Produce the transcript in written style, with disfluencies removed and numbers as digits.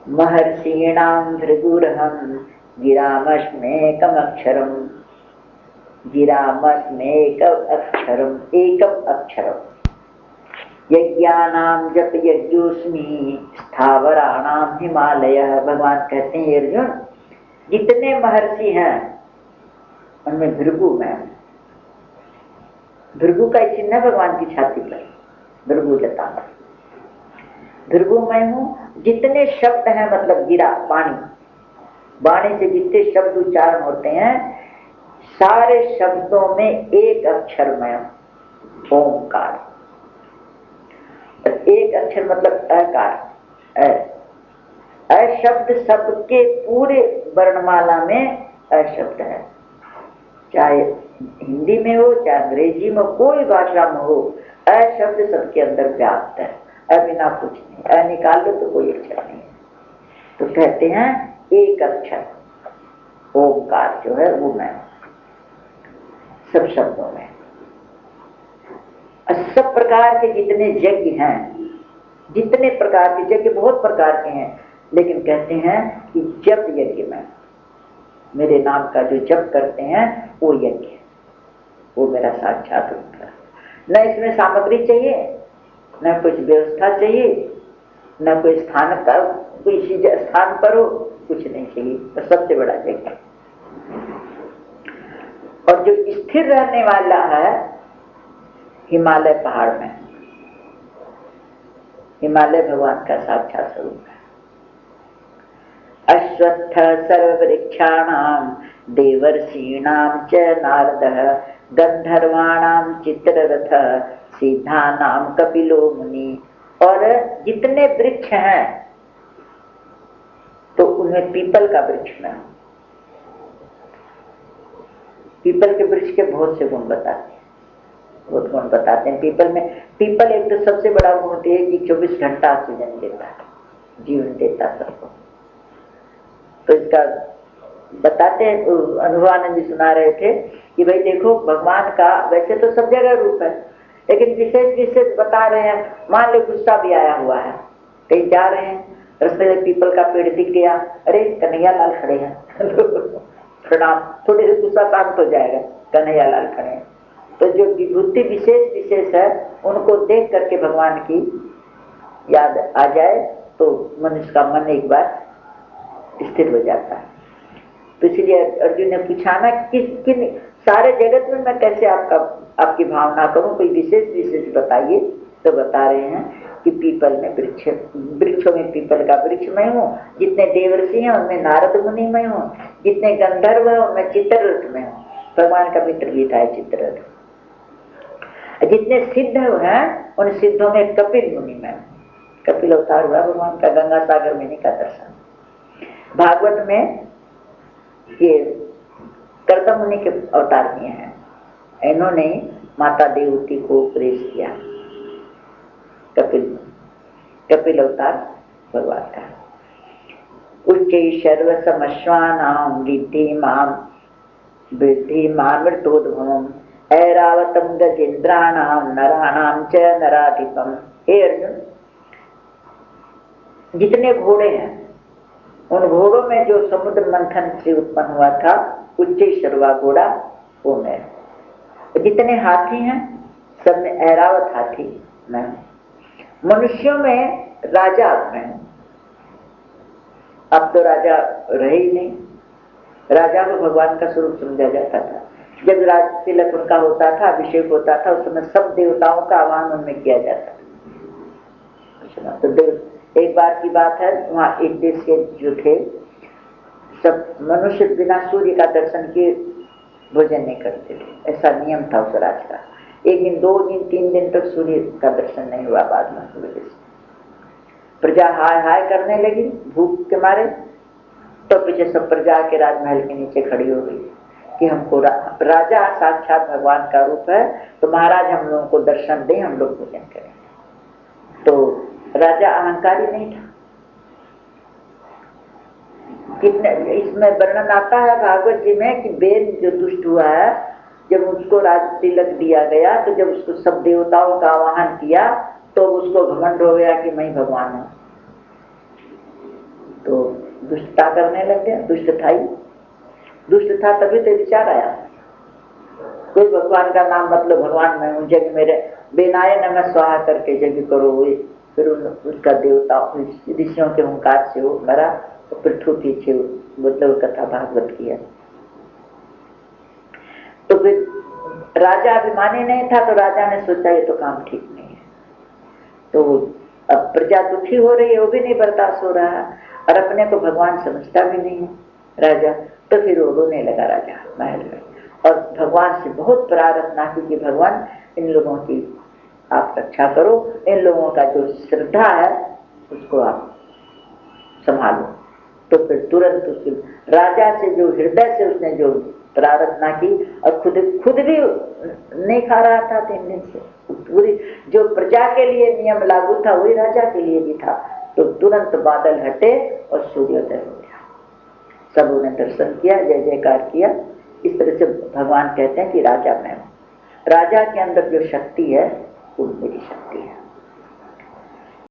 महर्षीणां भृगुरहं गिरामस्मेकमक्षरम्, गिरामस्मेकमक्षरम्, एकम अक्षरम्। यज्ञानां जप यज्ञोस्मि स्थावराणां हिमालयः। भगवान कहते हैं अर्जुन, जितने महर्षि हैं उनमें भृगु मैं। भृगु का चिन्ह है भगवान की छाती पर, भृगु लता पर, भृगु मैं हूं। जितने शब्द हैं मतलब गिरा, वाणी, वाणी से जितने शब्द उच्चारण होते हैं सारे शब्दों में एक अक्षर मैं, ओंकार। एक अक्षर मतलब अकार, अशब्द सबके पूरे वर्णमाला में अशब्द है, चाहे हिंदी में हो चाहे अंग्रेजी में, कोई भाषा में हो, अशब्द सबके अंदर व्याप्त है। अबिना कुछ नहीं, अ निकाल लो तो कोई अक्षर नहीं है। तो कहते हैं एक अक्षर ओंकार जो है वो मैं सब शब्दों में। सब प्रकार के जितने यज्ञ हैं, जितने प्रकार के यज्ञ, बहुत प्रकार के हैं, लेकिन कहते हैं कि जप यज्ञ में, मेरे नाम का जो जप करते हैं वो यज्ञ, वो मेरा साक्षात रूप है। न इसमें सामग्री चाहिए, न कुछ व्यवस्था चाहिए, न कोई स्थान का, कोई स्थान पर हो, कुछ नहीं चाहिए, तो सबसे बड़ा यज्ञ। और जो स्थिर रहने वाला है हिमालय पहाड़ में, हिमालय भगवान का साक्षात स्वरूप है। अश्वत्थ सर्ववृक्षाणां देवर्षीणां च नारदः, गंधर्वाणां चित्ररथः, सिद्धानां कपिलो मुनि। और जितने वृक्ष हैं तो उनमें पीपल का वृक्ष में, पीपल के वृक्ष के बहुत से गुण बताते हैं, बहुत गुण बताते हैं। पीपल में, पीपल एक तो सबसे बड़ा गुण होती है कि 24 घंटा ऑक्सीजन देता है, जीवन देता सबको। तो इसका बताते हैं, अनुभवानंद जी सुना रहे थे कि भाई देखो भगवान का वैसे तो सब जगह रूप है, लेकिन विशेष विशेष बता रहे हैं। मान लो गुस्सा भी आया हुआ है, कहीं जा रहे हैं, रास्ते में पीपल का पेड़ दिख गया, अरे कन्हैया लाल खड़े हैं प्रणाम, थोड़ी देर गुस्सा शांत हो जाएगा, कन्हैया लाल खड़े हैं। तो जो विभूति विशेष विशेष है उनको देख करके भगवान की याद आ जाए तो मनुष्य का मन एक बार स्थिर हो जाता है। तो इसलिए अर्जुन ने पूछा ना किन सारे जगत में मैं कैसे आपकी भावना करूं, कोई विशेष विशेष बताइए। तो बता रहे हैं कि पीपल में वृक्षों में पीपल का वृक्ष मैं हूँ, जितने देवर्षि हैं उनमें नारद मुनि मैं हूँ, जितने गंधर्व हैं उनमें चित्ररथ में हूँ, भगवान का मित्र भी था चित्ररथ। जितने सिद्ध हैं उन सिद्धों में कपिल मुनि में, कपिल अवतार हुआ भगवान का, गंगा सागर में का दर्शन। भागवत में ये कर्दम मुनि के अवतार भी हैं, इन्होंने माता देवती को उपदेश किया। कपिल अवतार भगवान का। उच्चै सर्वसमश्वानां वृद्धि मामृतोद्भवम्, ऐरावतं गजेन्द्राणां नराणां च नराधिपम्। हे अर्जुन, जितने घोड़े हैं उन घोड़ों में जो समुद्र मंथन से उत्पन्न हुआ था, उच्चैश्रवा घोड़ा वो मैं। जितने हाथी हैं सब में ऐरावत हाथी मैं। मनुष्यों में राजा मैं, अब तो राजा रहे ही नहीं, राजा को भगवान का स्वरूप समझा जाता था। जब राज तिलक उनका होता था, अभिषेक होता था, उस समय सब देवताओं का आह्वान उनमें किया जाता था। तो एक बार की बात है, वहाँ एक देश के जो थे सब मनुष्य बिना सूर्य का दर्शन किए भोजन नहीं करते थे, ऐसा नियम था उस राज का। एक दिन, 2 दिन, 3 दिन तक सूर्य का दर्शन नहीं हुआ। बाद में सूर्य से प्रजा हाय हाय करने लगी भूख के मारे, तो पीछे सब प्रजा के राजमहल के नीचे खड़ी हो गई कि हमको राजा साक्षात भगवान का रूप है, तो महाराज हम लोगों को दर्शन दें, हम लोग भोजन करें। तो राजा अहंकारी नहीं था। कितने इसमें वर्णन आता है भागवत जी में कि बेन जो दुष्ट हुआ है, जब उसको राज तिलक दिया गया, तो जब उसको सब देवताओं का आह्वान किया तो उसको घमंड हो गया कि मैं भगवान हूं। दुष्टता करने लग गया, दुष्ट था ही, दुष्ट था तभी तो विचार आया। कोई भगवान का नाम मतलब भगवान मैं हूँ, जग मेरे बेनाये न मैं स्वाहा करके जग करो, फिर उसका देवता ऋषियों के हुंकार से वो मरा, तो पृथ्वी पीछे मतलब कथा भागवत की है। तो फिर राजा अभिमानी नहीं था, तो राजा ने सोचा ये तो काम ठीक नहीं है, तो अब प्रजा दुखी हो रही है, वो भी नहीं बर्दाश्त हो रहा है, और अपने को भगवान समझता भी नहीं है राजा। तो फिर वो रोने लगा राजा महल में, और भगवान से बहुत प्रार्थना की कि भगवान इन लोगों की आप रक्षा करो, इन लोगों का जो श्रद्धा है उसको आप संभालो। तो फिर तुरंत उसके राजा से जो हृदय से उसने जो प्रार्थना की, और खुद भी नहीं खा रहा था 3 दिन से, पूरी जो प्रजा के लिए नियम लागू था वही राजा के लिए भी था। तो तुरंत बादल हटे और सूर्योदय हो गया, सबों ने दर्शन किया, जय जयकार किया। इस तरह से भगवान कहते हैं कि राजा मैं हूँ, राजा के अंदर जो शक्ति है वो मेरी शक्ति है।